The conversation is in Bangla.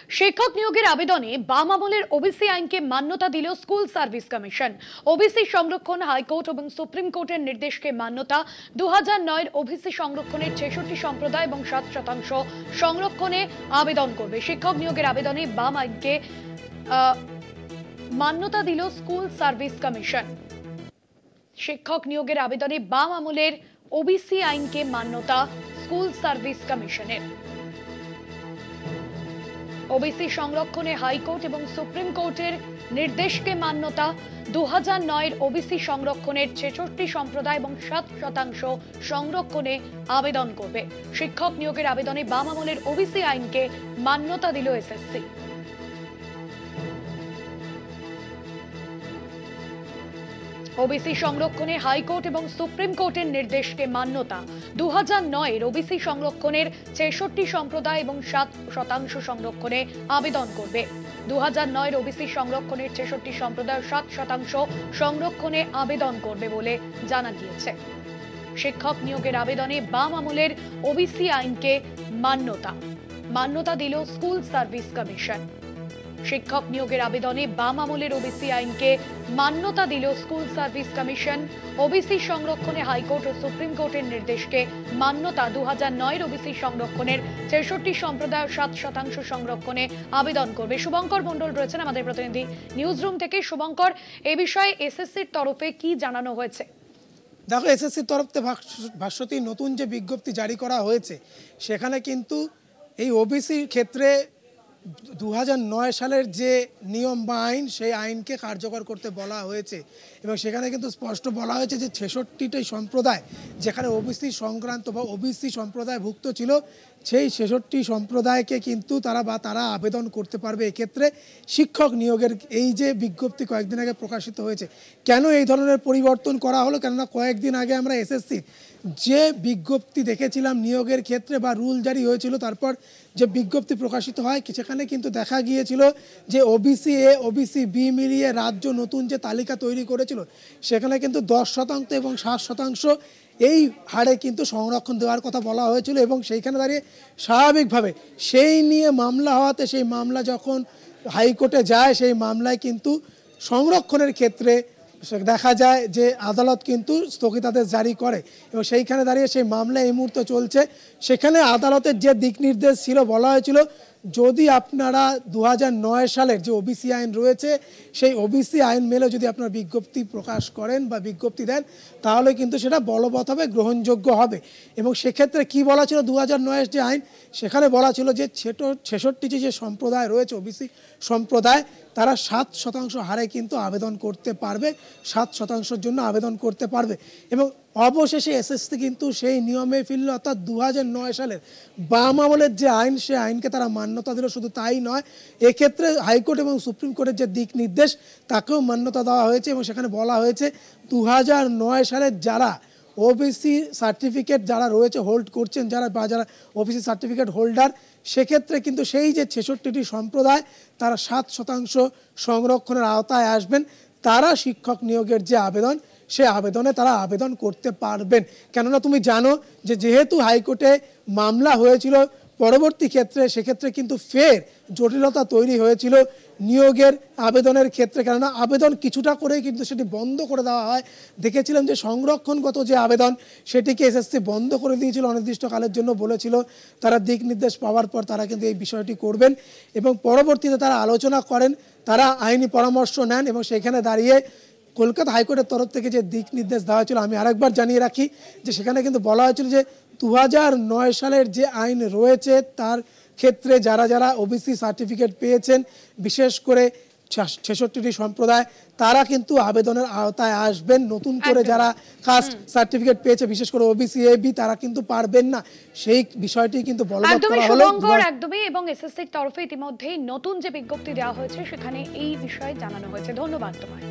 শিক্ষক নিয়োগের আবেদনে বাম আমলের ওবিসি আইনকে মান্যতা দিল স্কুল সার্ভিস কমিশন। ওবিসি সংরক্ষণ হাইকোর্ট এবং সুপ্রিম কোর্টের নির্দেশকে মান্যতা। 2009 ওবিসি সংরক্ষণের 66 সম্প্রদায় এবং 7% সংরক্ষণে আবেদন করবে। শিক্ষক নিয়োগের আবেদনে বাম আইনকে মান্যতা দিল স্কুল সার্ভিস কমিশন। শিক্ষক নিয়োগের আবেদনে বাম আমলের ওবিসি আইনকে মান্যতা স্কুল সার্ভিস কমিশনের। ওবিসি সংরক্ষণে হাইকোর্ট এবং সুপ্রিম কোর্টের নির্দেশকে মান্যতা। 2009 ওবিসি সংরক্ষণের 66 সম্প্রদায় এবং 7% সংরক্ষণে আবেদন করবে। শিক্ষক নিয়োগের আবেদনে বাম আমলের ওবিসি আইনকে মান্যতা দিল এসএসসি। ওবিসি সংরক্ষণে হাইকোর্ট এবং সুপ্রিম কোর্টের নির্দেশকে মান্যতা। 2009 ওবিসি সংরক্ষণের 66 সম্প্রদায় এবং 7% সংরক্ষণে আবেদন করবে। 2009 ওবিসি সংরক্ষণের 66 সম্প্রদায় 7% সংরক্ষণে আবেদন করবে বলে জানা গিয়েছে। শিক্ষক নিয়োগের আবেদনে বাম আমলের ওবিসি আইনকে মান্যতা দিল স্কুল সার্ভিস কমিশন। শিক্ষক নিয়োগের আবেদনে বাম আমলের ওবিসি আইনকে মান্যতা দিল স্কুল সার্ভিস কমিশন। ওবিসি সংরক্ষণে হাইকোর্ট ও সুপ্রিম কোর্টের নির্দেশকে মান্যতা। 2009 ওবিসি সংরক্ষণের 66 সম্প্রদায় 7% সংরক্ষণে আবেদন করবে। শুভঙ্কর মণ্ডল রয়েছেন আমাদের প্রতিনিধি নিউজ রুম থেকে। শুভঙ্কর, এই বিষয়ে এসএসসির তরফে কি জানানো হয়েছে? দেখো, এসএসসির তরফ থেকে ভাষ্যটি নতুন যে বিজ্ঞপ্তি জারি করা হয়েছে সেখানে কিন্তু এই ওবিসির ক্ষেত্রে 2009 সালের যে নিয়ম বা আইন, সেই আইনকে কার্যকর করতে বলা হয়েছে এবং সেখানে কিন্তু স্পষ্ট বলা হয়েছে যে 66টি সম্প্রদায় যেখানে ওবিসি সংক্রান্ত বা ওবিসি সম্প্রদায়ভুক্ত ছিল, সেই 66 সম্প্রদায়কে কিন্তু তারা আবেদন করতে পারবে। এক্ষেত্রে শিক্ষক নিয়োগের এই যে বিজ্ঞপ্তি কয়েকদিন আগে প্রকাশিত হয়েছে, কেন এই ধরনের পরিবর্তন করা হলো? কেননা কয়েকদিন আগে আমরা এসএসসি যে বিজ্ঞপ্তি দেখেছিলাম নিয়োগের ক্ষেত্রে বা রুল জারি হয়েছিল, তারপর যে বিজ্ঞপ্তি প্রকাশিত হয় সেখানে কিন্তু দেখা গিয়েছিল যে ওবিসি এ ওবিসি বি মিলিয়ে রাজ্য নতুন যে তালিকা তৈরি করেছিল সেখানে কিন্তু 10% এবং 7% এই হারে কিন্তু সংরক্ষণ দেওয়ার কথা বলা হয়েছিল এবং সেইখানে দাঁড়িয়ে স্বাভাবিকভাবে সেই নিয়ে মামলা হওয়াতে সেই মামলা যখন হাইকোর্টে যায়, সেই মামলায় কিন্তু সংরক্ষণের ক্ষেত্রে দেখা যায় যে আদালত কিন্তু স্থগিতাদেশ জারি করে এবং সেইখানে দাঁড়িয়ে সেই মামলা এই মুহূর্তে চলছে। সেখানে আদালতের যে দিক নির্দেশ ছিল, বলা হয়েছিল যদি আপনারা 2009 সালের যে ওবিসি আইন রয়েছে সেই ওবিসি আইন মেলে যদি আপনারা বিজ্ঞপ্তি প্রকাশ করেন বা বিজ্ঞপ্তি দেন তাহলে কিন্তু সেটা বলবৎ হবে, গ্রহণযোগ্য হবে। এবং সেক্ষেত্রে কি বলা ছিল, 2009 যে আইন সেখানে বলা ছিল যে 66টি যে সম্প্রদায় রয়েছে ওবিসি সম্প্রদায়, তারা 7% হারে কিন্তু আবেদন করতে পারবে, 7%-র জন্য আবেদন করতে পারবে। এবং অবশেষে এসএসসি কিন্তু সেই নিয়মে ফিরল, অর্থাৎ 2009 সালের বাম আমলের যে আইন সেই আইনকে তারা মান্যতা দিল। শুধু তাই নয়, এক্ষেত্রে হাইকোর্ট এবং সুপ্রিম কোর্টের যে দিক নির্দেশ তাকেও মান্যতা দেওয়া হয়েছে এবং সেখানে বলা হয়েছে 2009 সালের যারা ওবিসি সার্টিফিকেট যারা রয়েছে হোল্ড করছেন, যারা ওবিসি সার্টিফিকেট হোল্ডার, সেক্ষেত্রে কিন্তু সেই যে 66টি সম্প্রদায় তারা 7% সংরক্ষণের আওতায় আসবেন। তারা শিক্ষক নিয়োগের যে আবেদন সে আবেদনে তারা আবেদন করতে পারবেন। কেননা তুমি জানো যে যেহেতু হাইকোর্টে মামলা হয়েছিল পরবর্তী ক্ষেত্রে, সেক্ষেত্রে কিন্তু ফের জটিলতা তৈরি হয়েছিল নিয়োগের আবেদনের ক্ষেত্রে। কেননা আবেদন কিছুটা করেই কিন্তু সেটি বন্ধ করে দেওয়া হয়। দেখেছিলাম যে সংরক্ষণগত যে আবেদন সেটিকে এসএসসি বন্ধ করে দিয়েছিল অনির্দিষ্টকালের জন্য, বলেছিল তারা দিক নির্দেশ পাওয়ার পর তারা কিন্তু এই বিষয়টি করবেন এবং পরবর্তীতে তারা আলোচনা করেন, তারা আইনি পরামর্শ নেন এবং সেখানে দাঁড়িয়ে কলকাতা হাইকোর্টের তরফ থেকে যে দিক নির্দেশ দেওয়া হয়েছিল, আমি আরেকবার জানিয়ে রাখি যে সেখানে কিন্তু বলা হয়েছিল যে 2009 সালের যে আইন রয়েছে তার ক্ষেত্রে যারা ওবিসি সার্টিফিকেট পেয়েছেন, বিশেষ করে 66টি সম্প্রদায়, তারা কিন্তু আবেদনের আওতায় আসবেন। নতুন করে যারা কাস্ট সার্টিফিকেট পেয়েছে, বিশেষ করে ওবিসি এ বি, তারা কিন্তু পারবেন না। সেই বিষয়টি কিন্তু বলবৎ করা হলো একদমই। এবং এসএসসির তরফে ইতিমধ্যেই নতুন যে বিজ্ঞপ্তি দেওয়া হয়েছে সেখানে এই বিষয়ে জানানো হয়েছে। ধন্যবাদ তোমায়।